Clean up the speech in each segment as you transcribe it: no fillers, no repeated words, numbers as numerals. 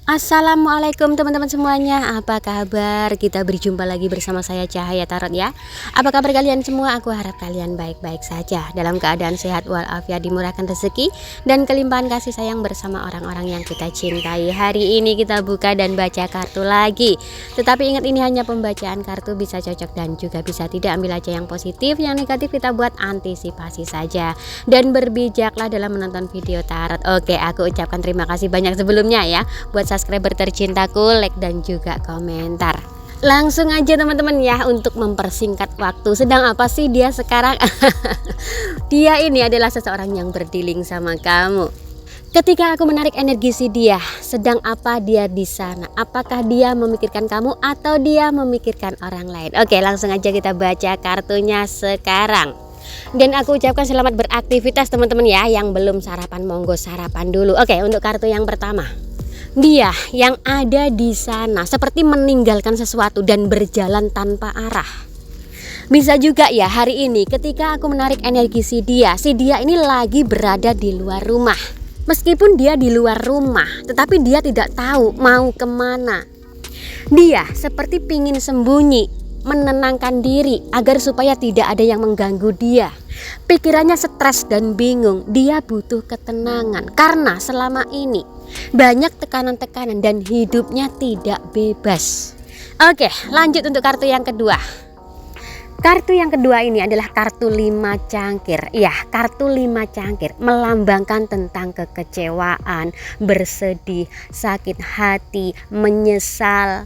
Assalamualaikum teman-teman semuanya, apa kabar? Kita berjumpa lagi bersama saya Cahaya Tarot ya. Apa kabar kalian semua? Aku harap kalian baik-baik saja, dalam keadaan sehat walafiat, dimurahkan rezeki dan kelimpahan kasih sayang bersama orang-orang yang kita cintai. Hari ini kita buka dan baca kartu lagi. Tetapi ingat, ini hanya pembacaan kartu, bisa cocok dan juga bisa tidak. Ambil aja yang positif, yang negatif kita buat antisipasi saja. Dan berbijaklah dalam menonton video tarot. Oke, aku ucapkan terima kasih banyak sebelumnya ya buat subscriber tercintaku, like dan juga komentar. Langsung aja teman-teman ya, untuk mempersingkat waktu. Sedang apa sih dia sekarang? Dia ini adalah seseorang yang berdealing sama kamu. Ketika aku menarik energi si dia, sedang apa dia di sana? Apakah dia memikirkan kamu atau dia memikirkan orang lain? Oke, langsung aja kita baca kartunya sekarang. Dan aku ucapkan selamat beraktivitas teman-teman ya. Yang belum sarapan, monggo sarapan dulu. Oke, untuk kartu yang pertama. Dia yang ada di sana seperti meninggalkan sesuatu dan berjalan tanpa arah. Bisa juga ya hari ini ketika aku menarik energi si dia ini lagi berada di luar rumah. Meskipun dia di luar rumah, tetapi dia tidak tahu mau kemana. Dia seperti pingin sembunyi, menenangkan diri agar supaya tidak ada yang mengganggu dia. Pikirannya stres dan bingung. Dia butuh ketenangan karena selama ini banyak tekanan-tekanan dan hidupnya tidak bebas. Oke, lanjut untuk kartu yang kedua. Kartu yang kedua ini adalah kartu 5 cangkir. Ya, kartu 5 cangkir melambangkan tentang kekecewaan, bersedih, sakit hati, menyesal.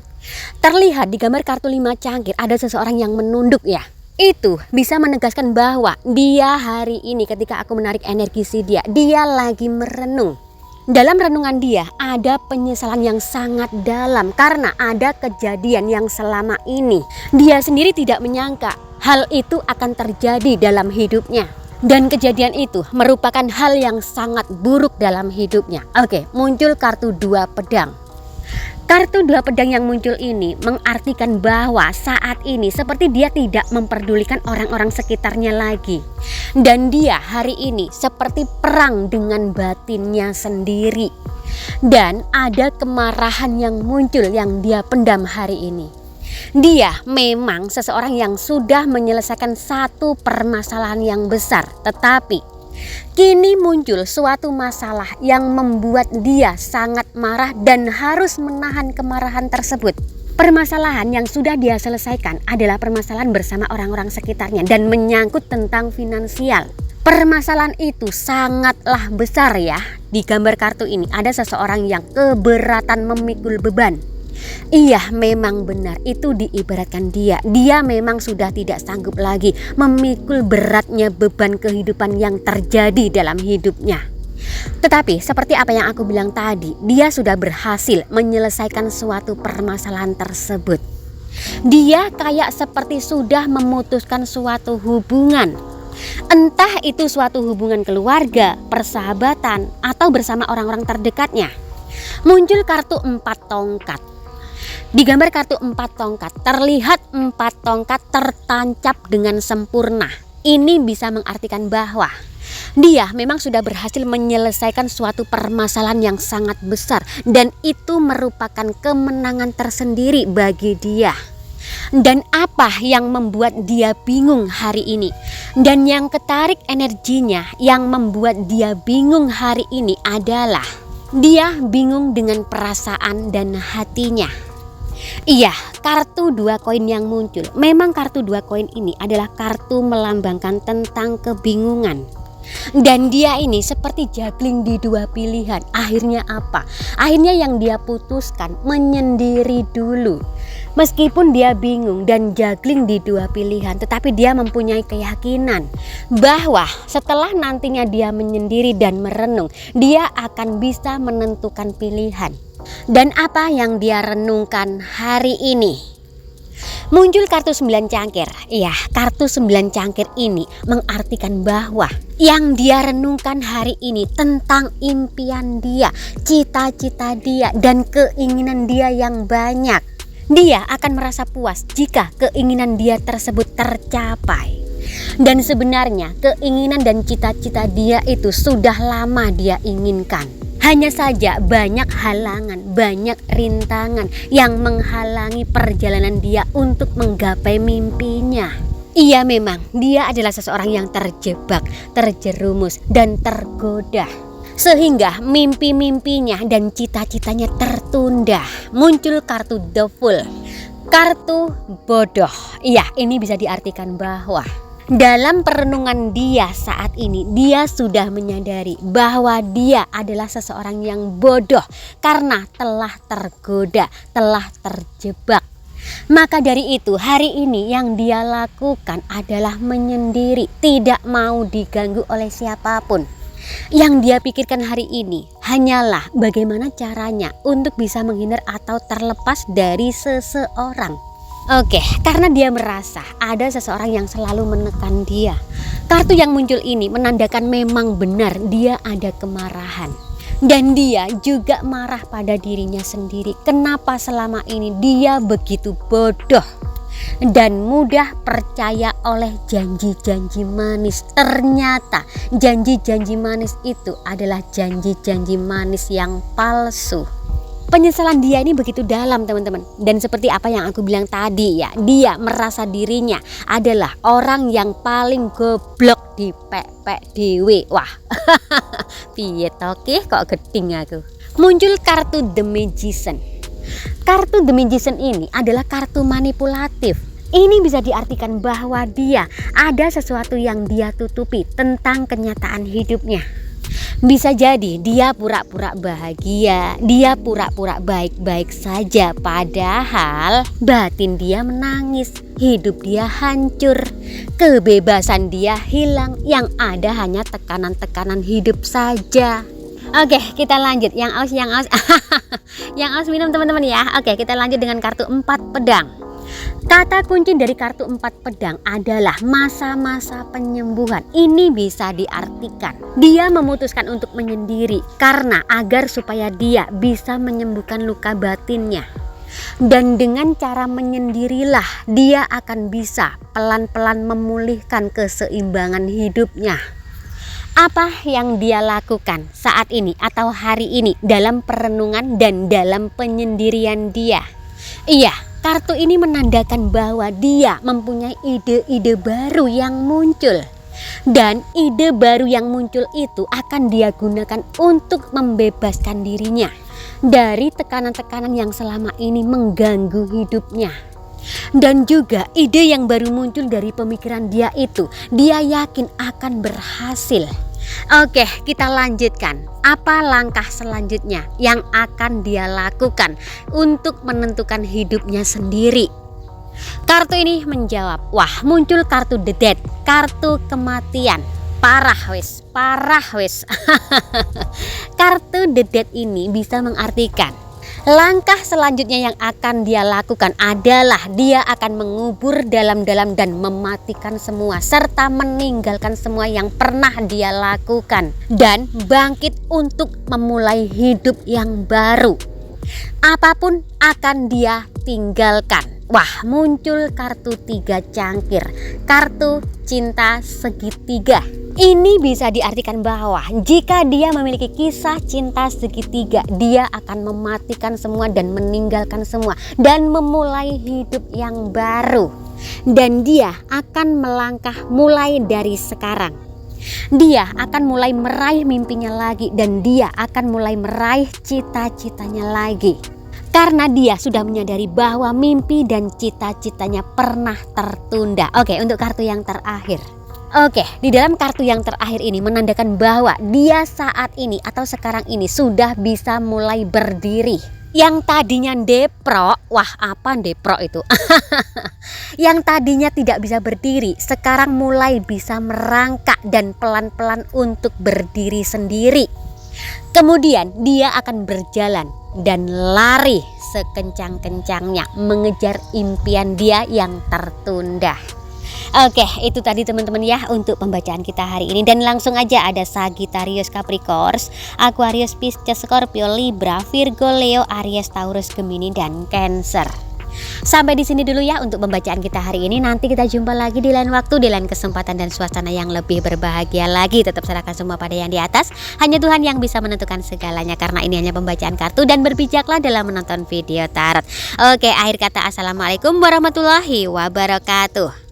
Terlihat di gambar kartu 5 cangkir ada seseorang yang menunduk ya. Itu bisa menegaskan bahwa dia hari ini ketika aku menarik energi si dia lagi merenung. Dalam renungan dia ada penyesalan yang sangat dalam karena ada kejadian yang selama ini dia sendiri tidak menyangka hal itu akan terjadi dalam hidupnya. Dan kejadian itu merupakan hal yang sangat buruk dalam hidupnya. Oke, muncul kartu 2 pedang. Kartu 2 pedang yang muncul ini mengartikan bahwa saat ini seperti dia tidak memperdulikan orang-orang sekitarnya lagi. Dan dia hari ini seperti perang dengan batinnya sendiri. Dan ada kemarahan yang muncul yang dia pendam hari ini. Dia memang seseorang yang sudah menyelesaikan satu permasalahan yang besar, tetapi kini muncul suatu masalah yang membuat dia sangat marah dan harus menahan kemarahan tersebut. Permasalahan yang sudah dia selesaikan adalah permasalahan bersama orang-orang sekitarnya dan menyangkut tentang finansial. Permasalahan itu sangatlah besar ya. Di gambar kartu ini ada seseorang yang keberatan memikul beban. Iya, memang benar, itu diibaratkan dia memang sudah tidak sanggup lagi memikul beratnya beban kehidupan yang terjadi dalam hidupnya. Tetapi seperti apa yang aku bilang tadi, dia sudah berhasil menyelesaikan suatu permasalahan tersebut. Dia kayak seperti sudah memutuskan suatu hubungan. Entah itu suatu hubungan keluarga, persahabatan, atau bersama orang-orang terdekatnya. Muncul kartu 4 tongkat. Di gambar kartu 4 tongkat terlihat 4 tongkat tertancap dengan sempurna. Ini bisa mengartikan bahwa dia memang sudah berhasil menyelesaikan suatu permasalahan yang sangat besar. Dan itu merupakan kemenangan tersendiri bagi dia. Dan apa yang membuat dia bingung hari ini? Dan yang ketarik energinya, yang membuat dia bingung hari ini adalah dia bingung dengan perasaan dan hatinya. Iya, kartu 2 koin yang muncul. Memang kartu 2 koin ini adalah kartu melambangkan tentang kebingungan. Dan dia ini seperti juggling di 2 pilihan. Akhirnya apa? Akhirnya yang dia putuskan menyendiri dulu. Meskipun dia bingung dan juggling di 2 pilihan, tetapi dia mempunyai keyakinan bahwa setelah nantinya dia menyendiri dan merenung, dia akan bisa menentukan pilihan. Dan apa yang dia renungkan hari ini? Muncul kartu 9 cangkir. Iya, kartu 9 cangkir ini mengartikan bahwa yang dia renungkan hari ini tentang impian dia, cita-cita dia, dan keinginan dia yang banyak. Dia akan merasa puas jika keinginan dia tersebut tercapai. Dan sebenarnya keinginan dan cita-cita dia itu sudah lama dia inginkan. Hanya saja banyak halangan, banyak rintangan yang menghalangi perjalanan dia untuk menggapai mimpinya. Iya, memang dia adalah seseorang yang terjebak, terjerumus, dan tergoda, sehingga mimpi-mimpinya dan cita-citanya tertunda. Muncul kartu The Fool, kartu bodoh. Iya, ini bisa diartikan bahwa dalam perenungan dia saat ini, dia sudah menyadari bahwa dia adalah seseorang yang bodoh karena telah tergoda, telah terjebak. Maka dari itu, hari ini yang dia lakukan adalah menyendiri, tidak mau diganggu oleh siapapun. Yang dia pikirkan hari ini hanyalah bagaimana caranya untuk bisa menghindar atau terlepas dari seseorang. Oke, karena dia merasa ada seseorang yang selalu menekan dia. Kartu yang muncul ini menandakan memang benar dia ada kemarahan. Dan dia juga marah pada dirinya sendiri. Kenapa selama ini dia begitu bodoh dan mudah percaya oleh janji-janji manis. Ternyata janji-janji manis itu adalah janji-janji manis yang palsu. Penyesalan dia ini begitu dalam, teman-teman. Dan seperti apa yang aku bilang tadi ya, dia merasa dirinya adalah orang yang paling goblok di pepek dewe. Wah, piye toke kok geding aku. Muncul kartu The Magician. Kartu The Magician ini adalah kartu manipulatif. Ini bisa diartikan bahwa dia ada sesuatu yang dia tutupi tentang kenyataan hidupnya. Bisa jadi dia pura-pura bahagia, dia pura-pura baik-baik saja, padahal batin dia menangis, hidup dia hancur, kebebasan dia hilang, yang ada hanya tekanan-tekanan hidup saja. Oke, kita lanjut. Yang aus yang aus minum, teman-teman ya. Oke, kita lanjut dengan kartu 4 pedang. Kata kunci dari kartu 4 pedang adalah masa-masa penyembuhan. Ini bisa diartikan dia memutuskan untuk menyendiri karena agar supaya dia bisa menyembuhkan luka batinnya. Dan dengan cara menyendirilah dia akan bisa pelan-pelan memulihkan keseimbangan hidupnya. Apa yang dia lakukan saat ini atau hari ini dalam perenungan dan dalam penyendirian dia? Iya, kartu ini menandakan bahwa dia mempunyai ide-ide baru yang muncul. Dan ide baru yang muncul itu akan dia gunakan untuk membebaskan dirinya dari tekanan-tekanan yang selama ini mengganggu hidupnya. Dan juga ide yang baru muncul dari pemikiran dia itu, dia yakin akan berhasil. Oke, kita lanjutkan. Apa langkah selanjutnya yang akan dia lakukan untuk menentukan hidupnya sendiri? Kartu ini menjawab, wah, muncul kartu The Death, kartu kematian. Parah wes. Kartu The Death ini bisa mengartikan langkah selanjutnya yang akan dia lakukan adalah dia akan mengubur dalam-dalam dan mematikan semua serta meninggalkan semua yang pernah dia lakukan dan bangkit untuk memulai hidup yang baru. Apapun akan dia tinggalkan. Wah, muncul kartu 3 cangkir, kartu cinta segitiga. Ini bisa diartikan bahwa jika dia memiliki kisah cinta segitiga, dia akan mematikan semua dan meninggalkan semua dan memulai hidup yang baru. Dan dia akan melangkah mulai dari sekarang. Dia akan mulai meraih mimpinya lagi dan dia akan mulai meraih cita-citanya lagi. Karena dia sudah menyadari bahwa mimpi dan cita-citanya pernah tertunda. Oke, untuk kartu yang terakhir. Oke, di dalam kartu yang terakhir ini menandakan bahwa dia saat ini atau sekarang ini sudah bisa mulai berdiri. Yang tadinya deprok, wah apa deprok itu? Yang tadinya tidak bisa berdiri, sekarang mulai bisa merangkak dan pelan-pelan untuk berdiri sendiri. Kemudian dia akan berjalan dan lari sekencang-kencangnya mengejar impian dia yang tertunda. Oke, itu tadi teman-teman ya untuk pembacaan kita hari ini. Dan langsung aja ada Sagittarius, Capricorn, Aquarius, Pisces, Scorpio, Libra, Virgo, Leo, Aries, Taurus, Gemini, dan Cancer. Sampai di sini dulu ya untuk pembacaan kita hari ini. Nanti kita jumpa lagi di lain waktu, di lain kesempatan dan suasana yang lebih berbahagia lagi. Tetap serahkan semua pada yang di atas. Hanya Tuhan yang bisa menentukan segalanya, karena ini hanya pembacaan kartu, dan berbijaklah dalam menonton video tarot. Oke, akhir kata assalamualaikum warahmatullahi wabarakatuh.